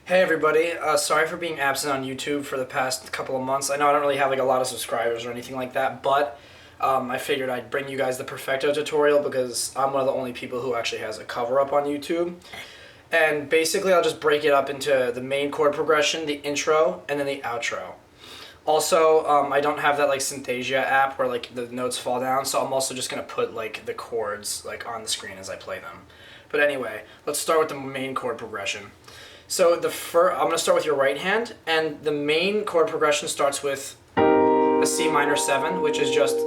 Hey everybody, sorry for being absent on YouTube for the past couple of months. I know I don't really have like a lot of subscribers or anything like that, but I figured I'd bring you guys the Perfecto tutorial because I'm one of the only people who actually has a cover up on YouTube. And basically I'll just break it up into the main chord progression, the intro, and then the outro. Also, I don't have that like Synthesia app where like the notes fall down, so I'm also just gonna put like the chords like on the screen as I play them. But anyway, let's start with the main chord progression. So I'm going to start with your right hand, and the main chord progression starts with a C minor 7, which is just C,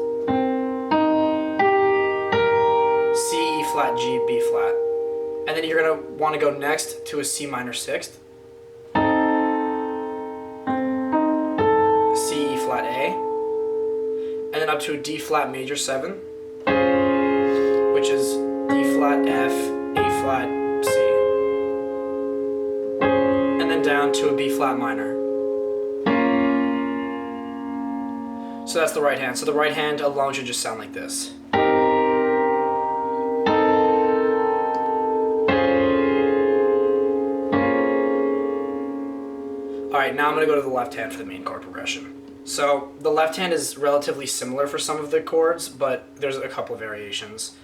E flat, G, B flat. And then you're going to want to go next to a C minor 6th, C, E flat, A, and then up to a D flat major 7, which is D flat, F, A flat, C. Down to a B flat minor. So that's the right hand. So the right hand alone should just sound like this. Alright, now I'm going to go to the left hand for the main chord progression. So the left hand is relatively similar for some of the chords, but there's a couple of variations.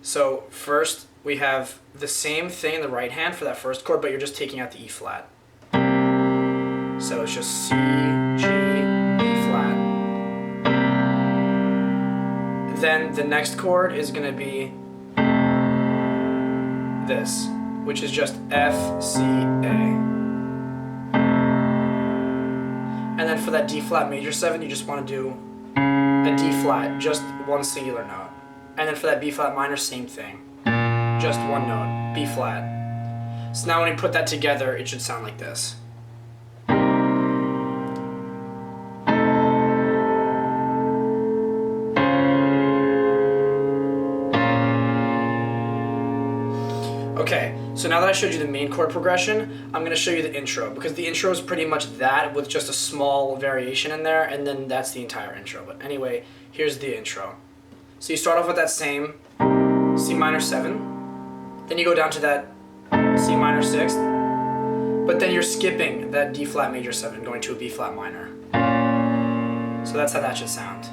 So first we have the same thing in the right hand for that first chord, but you're just taking out the E flat. So it's just C, G, E flat. Then the next chord is going to be this, which is just F, C, A. And then for that D flat major 7, you just want to do a D flat, just one singular note. And then for that B flat minor, same thing. Just one note, B flat. So now when you put that together, it should sound like this. Okay, so now that I showed you the main chord progression, I'm going to show you the intro, because the intro is pretty much that with just a small variation in there, and then that's the entire intro. But anyway, here's the intro. So you start off with that same C minor 7, then you go down to that C minor 6th, but then you're skipping that D flat major 7, going to a B flat minor. So that's how that should sound.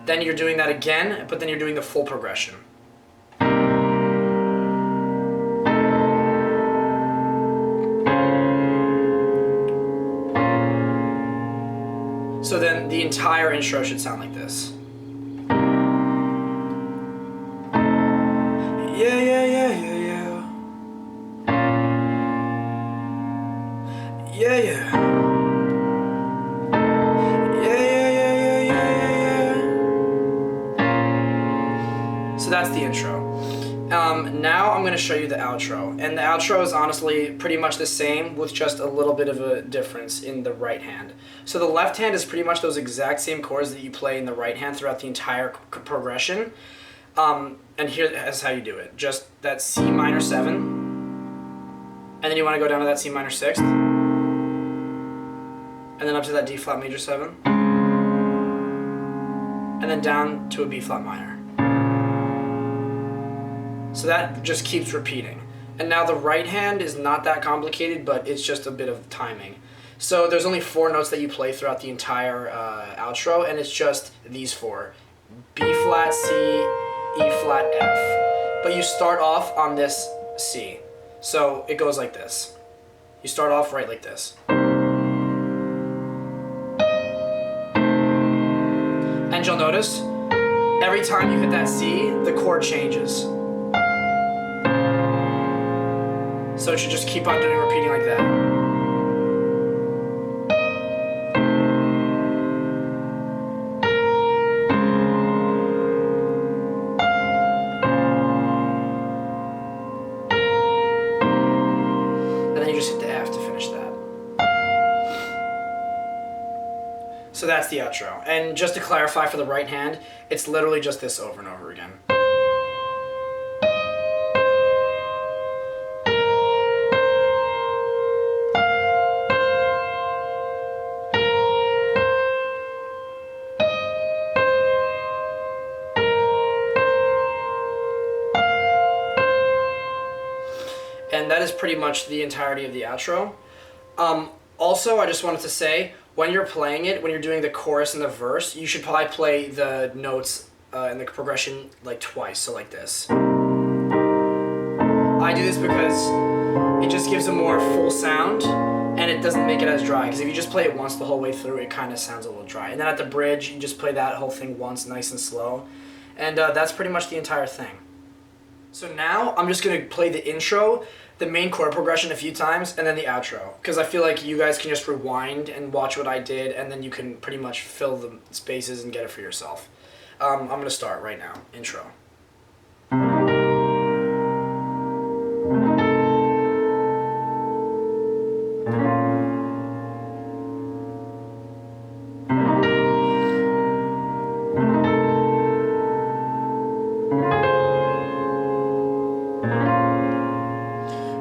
Then you're doing that again, but then you're doing the full progression. So then the entire intro should sound like this. Yeah, yeah, yeah, yeah, yeah. Yeah, yeah. Yeah, yeah, yeah, yeah, yeah, yeah. So that's the intro. Now I'm going to show you the outro. And the outro is honestly pretty much the same with just a little bit of a difference in the right hand. So the left hand is pretty much those exact same chords that you play in the right hand throughout the entire progression. And here is how you do it. Just that C minor 7, and then you want to go down to that C minor 6th, and then up to that D flat major 7, and then down to a B flat minor. So that just keeps repeating. And now the right hand is not that complicated, but it's just a bit of timing. So there's only 4 notes that you play throughout the entire outro, and it's just these 4. B flat, C, E flat, F. But you start off on this C. So it goes like this. You start off right like this. And you'll notice, every time you hit that C, the chord changes. So it should just keep on repeating like that. And then you just hit the F to finish that. So that's the outro. And just to clarify for the right hand, it's literally just this over and over again. And that is pretty much the entirety of the outro. Also, I just wanted to say, when you're playing it, when you're doing the chorus and the verse, you should probably play the notes and the progression like twice, so like this. I do this because it just gives a more full sound, and it doesn't make it as dry, because if you just play it once the whole way through, it kind of sounds a little dry. And then at the bridge, you just play that whole thing once, nice and slow. And that's pretty much the entire thing. So now, I'm just going to play the intro, the main chord progression a few times, and then the outro. Because I feel like you guys can just rewind and watch what I did, and then you can pretty much fill the spaces and get it for yourself. I'm going to start right now. Intro.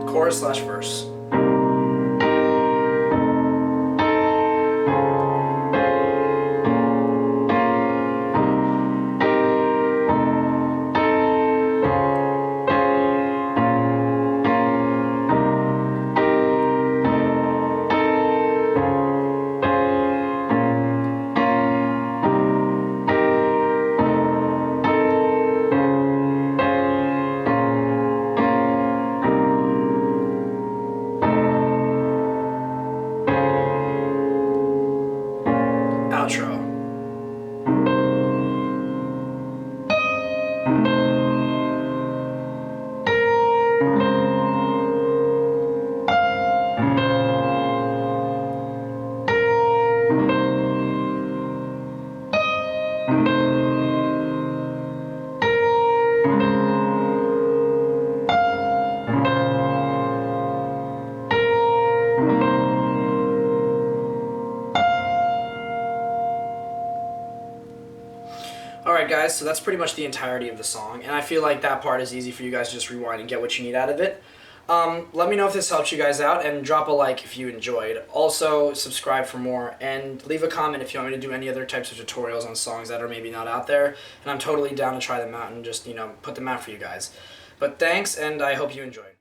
Chorus/verse. Outro. Alright guys, so that's pretty much the entirety of the song, and I feel like that part is easy for you guys to just rewind and get what you need out of it. Let me know if this helps you guys out, and drop a like if you enjoyed. Also, subscribe for more, and leave a comment if you want me to do any other types of tutorials on songs that are maybe not out there, and I'm totally down to try them out and just, put them out for you guys. But thanks, and I hope you enjoyed.